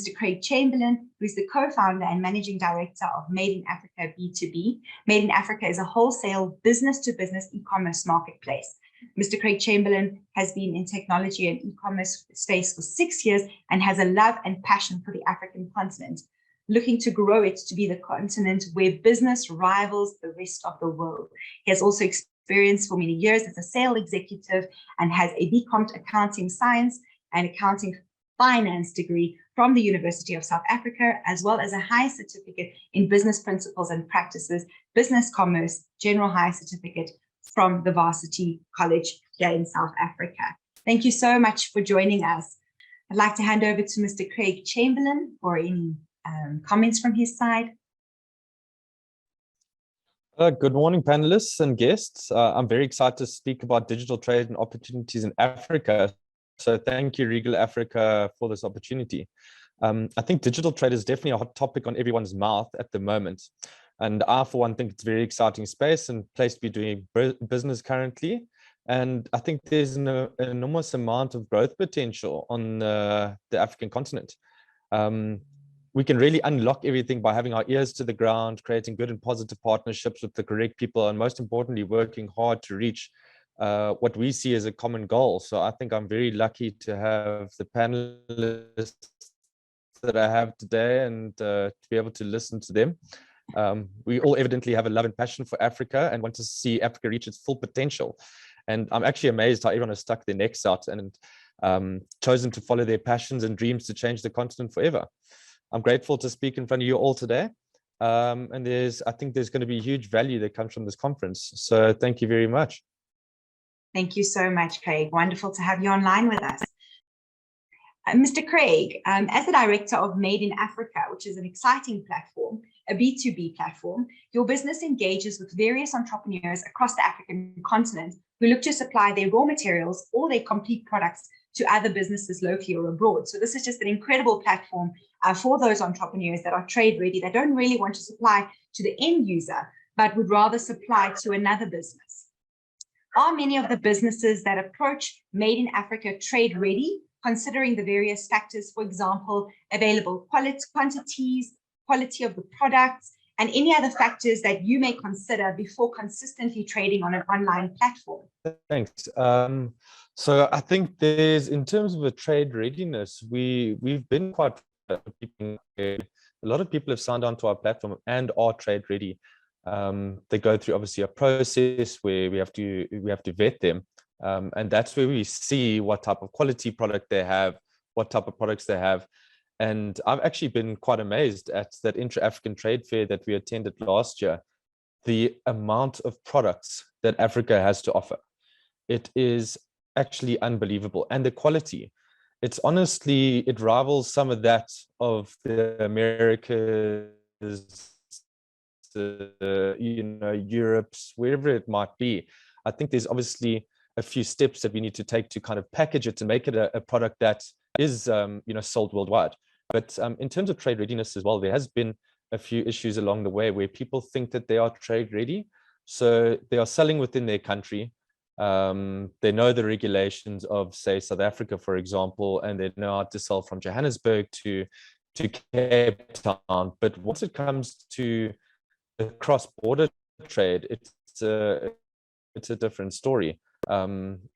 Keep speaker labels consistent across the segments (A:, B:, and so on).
A: Mr. Craig Chamberlain, who's the co-founder and managing director of Made in Africa B2B. Made in Africa is a wholesale business-to-business e-commerce marketplace. Mr. Craig Chamberlain has been in technology and e-commerce space for 6 years and has a love and passion for the African continent, looking to grow it to be the continent where business rivals the rest of the world. He has also experience for many years as a sales executive and has a BCom accounting science and accounting finance degree from the University of South Africa, as well as a high certificate in business principles and practices, business commerce, general high certificate from the Varsity College here in South Africa. Thank you so much for joining us. I'd like to hand over to Mr. Craig Chamberlain for any comments from his side.
B: Good morning, panelists and guests. I'm very excited to speak about digital trade and opportunities in Africa. So thank you, Regal Africa, for this opportunity. I think digital trade is definitely a hot topic on everyone's mouth at the moment. And I, for one, think it's a very exciting space and place to be doing business currently. And I think there's an enormous amount of growth potential on the African continent. We can really unlock everything by having our ears to the ground, creating good and positive partnerships with the correct people, and most importantly, working hard to reach what we see as a common goal. So I think I'm very lucky to have the panelists that I have today and to be able to listen to them. We all evidently have a love and passion for Africa and want to see Africa reach its full potential. And I'm actually amazed how everyone has stuck their necks out and chosen to follow their passions and dreams to change the continent forever. I'm grateful to speak in front of you all today. And I think there's going to be huge value that comes from this conference. So thank you very much.
A: Thank you so much, Craig. Wonderful to have you online with us. Mr. Craig, as the director of Made in Africa, which is an exciting platform, a B2B platform, your business engages with various entrepreneurs across the African continent who look to supply their raw materials or their complete products to other businesses locally or abroad. So this is just an incredible platform for those entrepreneurs that are trade ready, that don't really want to supply to the end user, but would rather supply to another business. Are many of the businesses that approach Made in Africa trade ready, considering the various factors, for example, available quantities, quality of the products, and any other factors that you may consider before consistently trading on an online platform?
B: Thanks. So I think in terms of a trade readiness, we've been quite, a lot of people have signed on to our platform and are trade ready. They go through obviously a process where we have to vet them. And that's where we see what type of quality product they have, what type of products they have. And I've actually been quite amazed at that intra-African trade fair that we attended last year, the amount of products that Africa has to offer. It is actually unbelievable. And the quality, it rivals some of that of the Americas, Europe's, wherever it might be. I think there's obviously a few steps that we need to take to kind of package it and make it a product that is sold worldwide. But in terms of trade readiness as well, there has been a few issues along the way where people think that they are trade ready. So they are selling within their country. They know the regulations of, say, South Africa, for example, and they know how to sell from Johannesburg to Cape Town. But once it comes to the cross-border trade, it's a different story. A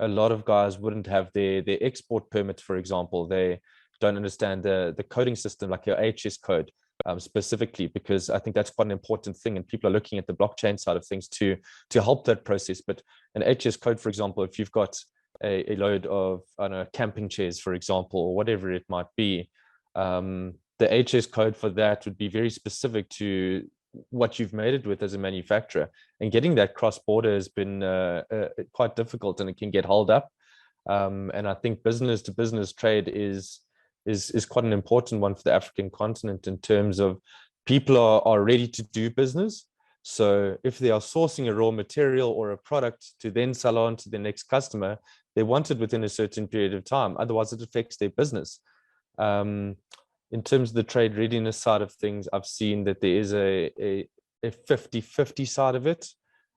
B: lot of guys wouldn't have their export permits, for example. They don't understand the coding system, like your HS code specifically, because I think that's quite an important thing. And people are looking at the blockchain side of things to help that process. But an HS code, for example, if you've got a load of, I don't know, camping chairs, for example, or whatever it might be, the HS code for that would be very specific to what you've made it with as a manufacturer, and getting that cross-border has been quite difficult, and it can get held up. And I think business-to-business trade is quite an important one for the African continent in terms of people are ready to do business. So if they are sourcing a raw material or a product to then sell on to the next customer, they want it within a certain period of time. Otherwise, it affects their business. In terms of the trade readiness side of things, I've seen that there is a 50-50 side of it.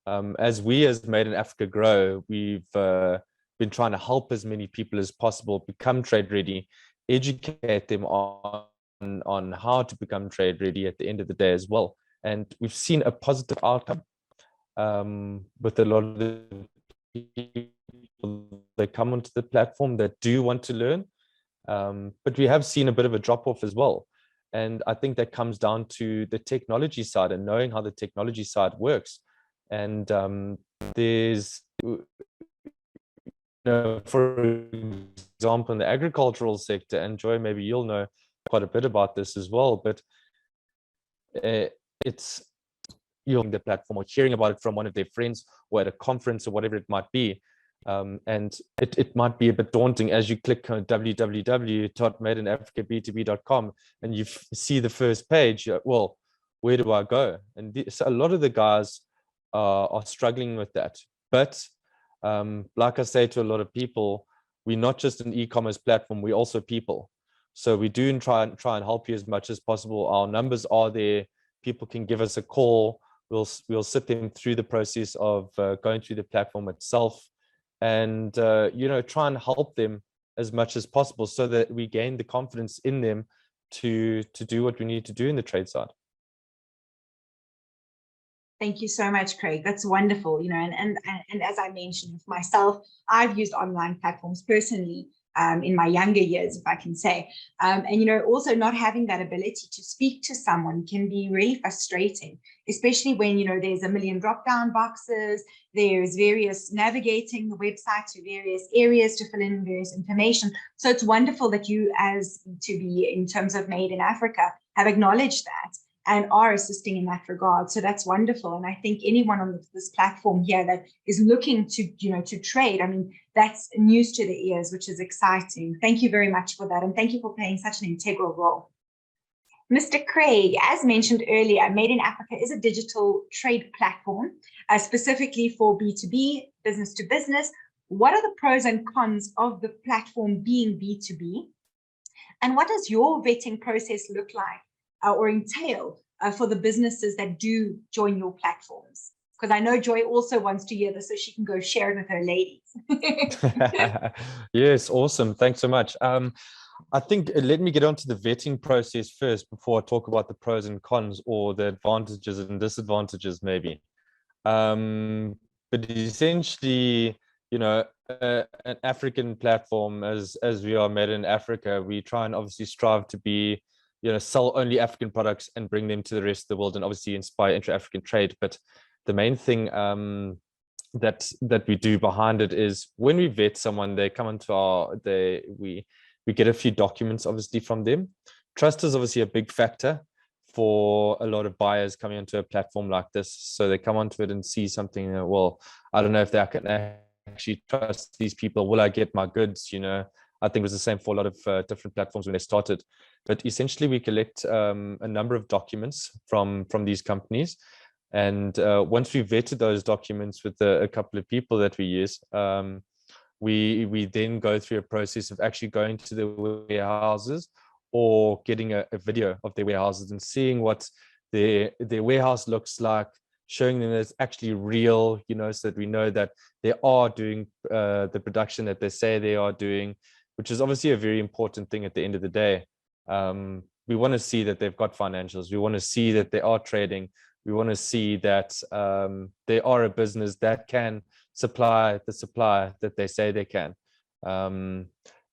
B: As Made in Africa grow, we've been trying to help as many people as possible become trade ready, educate them on on how to become trade ready at the end of the day as well. And we've seen a positive outcome with a lot of the people that come onto the platform that do want to learn. But we have seen a bit of a drop off as well. And I think that comes down to the technology side and knowing how the technology side works. And there's, for example, in the agricultural sector, and Joy, maybe you'll know quite a bit about this as well, but it's using the platform or hearing about it from one of their friends or at a conference or whatever it might be. And it might be a bit daunting as you click on www.madeinafricab2b.com and you see the first page. Well, where do I go? And so a lot of the guys are struggling with that. But like I say to a lot of people, we're not just an e-commerce platform, we're also people. So we do try and help you as much as possible. Our numbers are there. People can give us a call. We'll sit them through the process of going through the platform itself, and try and help them as much as possible so that we gain the confidence in them to do what we need to do in the trade side.
A: Thank you so much, Craig. That's wonderful. And as I mentioned with myself, I've used online platforms personally in my younger years, if I can say. And also not having that ability to speak to someone can be really frustrating, especially when there's a million drop-down boxes, there's various navigating the website to various areas to fill in various information. So it's wonderful that you, as B2B in terms of Made in Africa, have acknowledged that and are assisting in that regard. So that's wonderful. And I think anyone on this platform here that is looking to trade, I mean, that's news to the ears, which is exciting. Thank you very much for that. And thank you for playing such an integral role. Mr. Craig, as mentioned earlier, Made in Africa is a digital trade platform, specifically for B2B, business to business. What are the pros and cons of the platform being B2B? And what does your vetting process look like or entail for the businesses that do join your platforms? Because I know Joy also wants to hear this so she can go share it with her ladies.
B: Yes, awesome. Thanks so much. I think let me get onto the vetting process first before I talk about the pros and cons or the advantages and disadvantages maybe. But essentially, an African platform as we are Made in Africa, we try and obviously strive to be sell only African products and bring them to the rest of the world and obviously inspire intra-African trade. But the main thing that we do behind it is when we vet someone, they come into we get a few documents obviously from them. Trust is obviously a big factor for a lot of buyers coming onto a platform like this. So they come onto it and see something, well, I don't know if I can actually trust these people. Will I get my goods? I think it was the same for a lot of different platforms when they started. But essentially, we collect a number of documents from these companies. And once we vetted those documents with a couple of people that we use, we then go through a process of actually going to the warehouses or getting a video of their warehouses and seeing what their warehouse looks like, showing them that it's actually real, so that we know that they are doing the production that they say they are doing, which is obviously a very important thing at the end of the day. We want to see that they've got financials. We want to see that they are trading. We want to see that they are a business that can supply the supply that they say they can.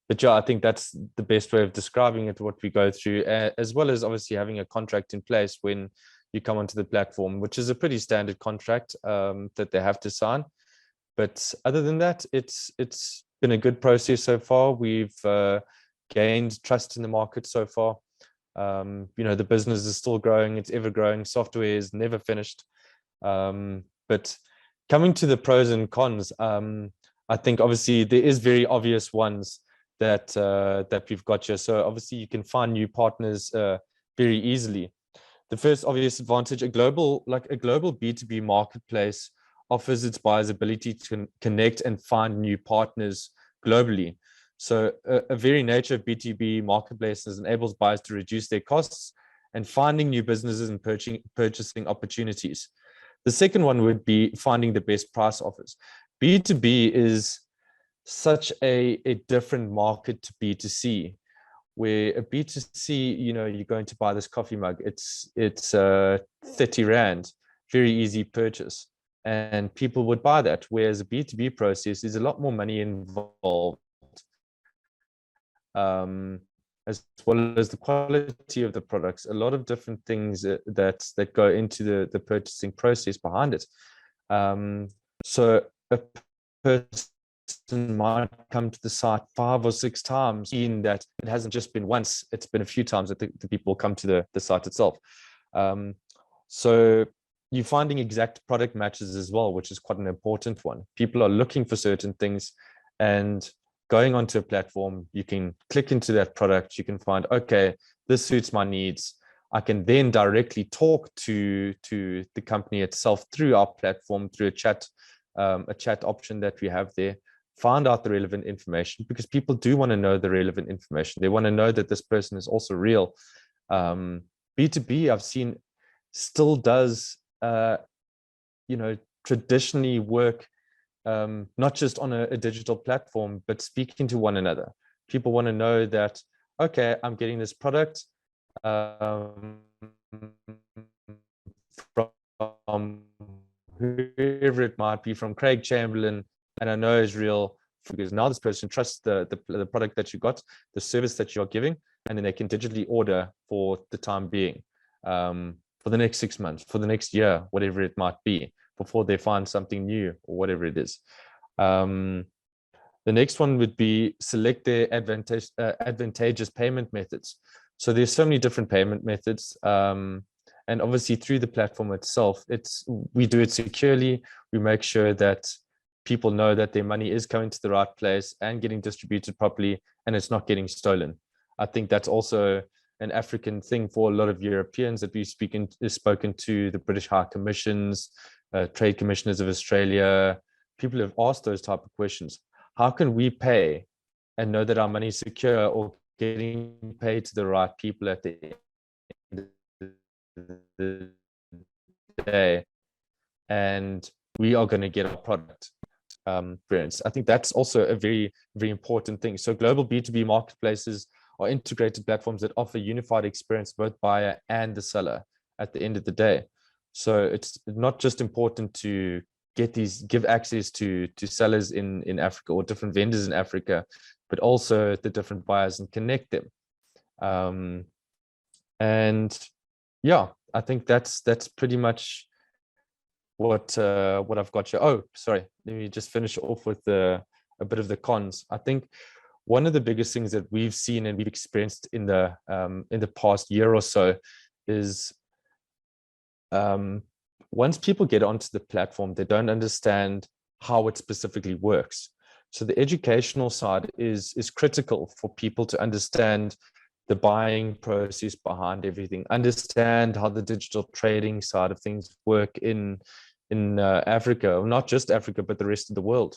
B: But yeah, I think that's the best way of describing it, what we go through, as well as obviously having a contract in place when you come onto the platform, which is a pretty standard contract that they have to sign. But other than that, it's been a good process so far. We've gained trust in the market so far. The business is still growing. It's ever growing. Software is never finished. But coming to the pros and cons, I think obviously there is very obvious ones that we've got here. So obviously you can find new partners very easily. The first obvious advantage, a global B2B marketplace offers its buyers ability to connect and find new partners globally. So a very nature of B2B marketplaces enables buyers to reduce their costs and finding new businesses and purchasing opportunities. The second one would be finding the best price offers. B2B is such a different market to B2C. where a B2C, you're going to buy this coffee mug, it's 30 Rand, very easy purchase, and people would buy that. Whereas a B2B process is a lot more money involved, as well as the quality of the products, a lot of different things that go into the purchasing process behind it. So a person might come to the site 5 or 6 times, in that it hasn't just been once, it's been a few times that the people come to the site itself. So you're finding exact product matches as well, which is quite an important one. People are looking for certain things, and going onto a platform, you can click into that product, you can find, okay, this suits my needs. I can then directly talk to the company itself through our platform, through a chat option that we have there, find out the relevant information, because people do want to know the relevant information. They want to know that this person is also real. B2B, I've seen, still does, traditionally work, not just on a digital platform, but speaking to one another. People want to know that, okay, I'm getting this product from whoever it might be, from Craig Chamberlain, and I know is real, because now this person trusts the product that you got, the service that you're giving, and then they can digitally order for the time being, for the next 6 months, for the next year, whatever it might be, before they find something new or whatever it is. The next one would be select their advantageous payment methods. So there's so many different payment methods. And obviously through the platform itself, we do it securely. We make sure that people know that their money is coming to the right place and getting distributed properly, and it's not getting stolen. I think that's also an African thing for a lot of Europeans that we've spoken to, the British High Commissions, Trade Commissioners of Australia. People have asked those type of questions. How can we pay and know that our money is secure, or getting paid to the right people at the end of the day, and we are going to get our product experience? I think that's also a very, very important thing. So global B2B marketplaces are integrated platforms that offer unified experience, both buyer and the seller at the end of the day. So it's not just important to give access to sellers in Africa, or different vendors in Africa, but also the different buyers, and connect them. And yeah, I think that's pretty much what I've got here. Oh, sorry, let me just finish off with a bit of the cons. I think one of the biggest things that we've seen and we've experienced in the past year or so is, once people get onto the platform, they don't understand how it specifically works. So the educational side is critical for people to understand the buying process behind everything, understand how the digital trading side of things work in Africa, or not just Africa, but the rest of the world.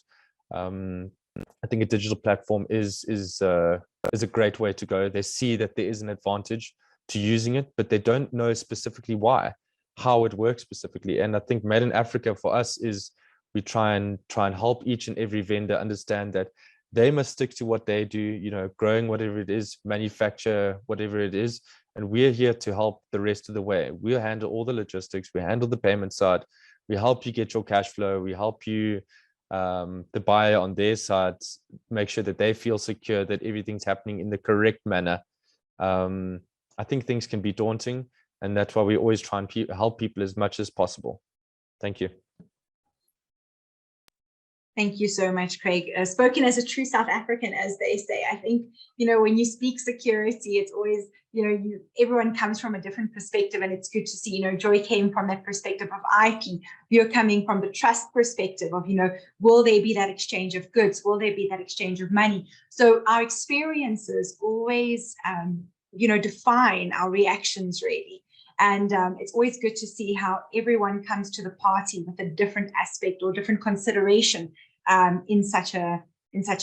B: I think a digital platform is a great way to go. They see that there is an advantage to using it, but they don't know specifically how it works specifically. And I think Made in Africa for us is, we try and help each and every vendor understand that they must stick to what they do, growing whatever it is, manufacture whatever it is, and we're here to help the rest of the way. We'll handle all the logistics, we handle the payment side, we help you get your cash flow, we help you, the buyer on their side, make sure that they feel secure, that everything's happening in the correct manner. I think things can be daunting, and that's why we always try and help people as much as possible. Thank you.
A: Thank you so much, Craig. Spoken as a true South African, as they say. I think, when you speak security, it's always, everyone comes from a different perspective, and it's good to see, Joy came from that perspective of IP. You're coming from the trust perspective of, will there be that exchange of goods? Will there be that exchange of money? So our experiences always, define our reactions, really. And it's always good to see how everyone comes to the party with a different aspect or different consideration in such a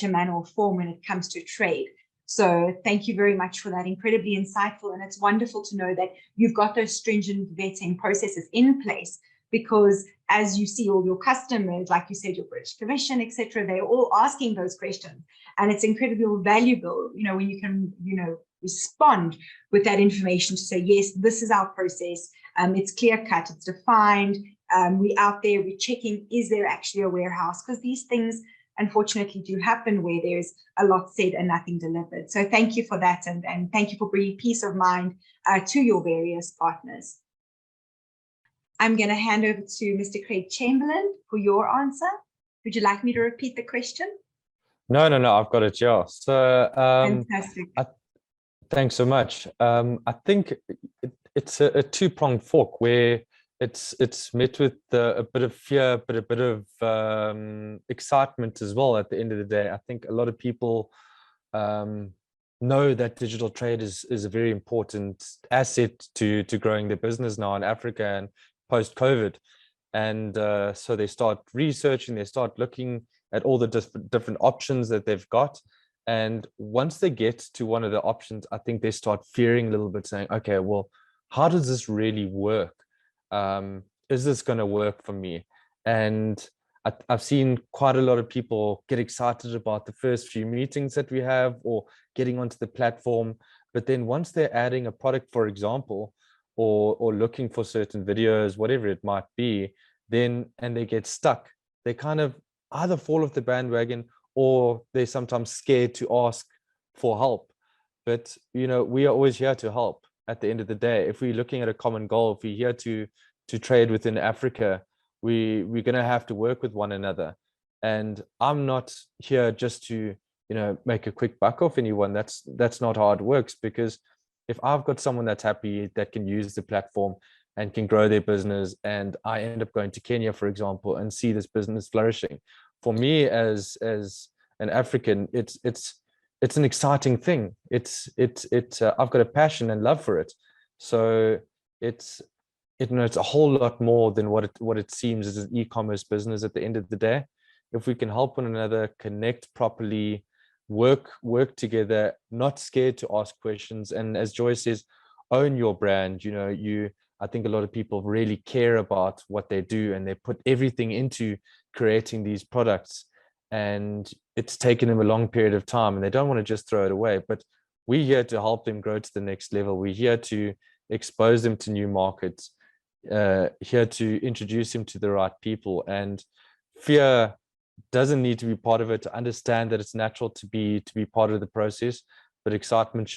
A: manner or form when it comes to trade. So thank you very much for that. Incredibly insightful. And it's wonderful to know that you've got those stringent vetting processes in place, because as you see all your customers, like you said, your British Commission, etc., they're all asking those questions. And it's incredibly valuable, when you can, respond with that information to say, yes, this is our process. It's clear cut, it's defined. We're out there, we're checking, is there actually a warehouse? Because these things unfortunately do happen where there's a lot said and nothing delivered. So thank you for that, and thank you for bringing peace of mind to your various partners. I'm going to hand over to Mr. Craig Chamberlain for your answer. Would you like me to repeat the question?
B: No, I've got it, yeah. So
A: fantastic.
B: Thanks so much. I think it's a two-pronged fork where it's met with a bit of fear, but a bit of excitement as well at the end of the day. I think a lot of people know that digital trade is a very important asset to growing their business now in Africa and post-COVID. And so they start researching, they start looking at all the different options that they've got. And once they get to one of the options, I think they start fearing a little bit, saying, okay, well, how does this really work? Is this going to work for me? And I've seen quite a lot of people get excited about the first few meetings that we have or getting onto the platform. But then once they're adding a product, for example, or looking for certain videos, whatever it might be, and they get stuck, they kind of either fall off the bandwagon or they're sometimes scared to ask for help. But, we are always here to help at the end of the day. If we're looking at a common goal, if we're here to trade within Africa, we're going to have to work with one another. And I'm not here just to, make a quick buck off anyone. That's not how it works, because if I've got someone that's happy, that can use the platform and can grow their business, and I end up going to Kenya, for example, and see this business flourishing, for me as an African, it's an exciting thing. I've got a passion and love for it. So it's a whole lot more than what it seems as an e-commerce business at the end of the day. If we can help one another, connect properly, work together, not scared to ask questions, and as Joy says, own your brand. I think a lot of people really care about what they do, and they put everything into creating these products, and it's taken them a long period of time, and they don't want to just throw it away. But we're here to help them grow to the next level. We're here to expose them to new markets, here to introduce them to the right people. And fear doesn't need to be part of it. To understand that it's natural to be part of the process, but excitement should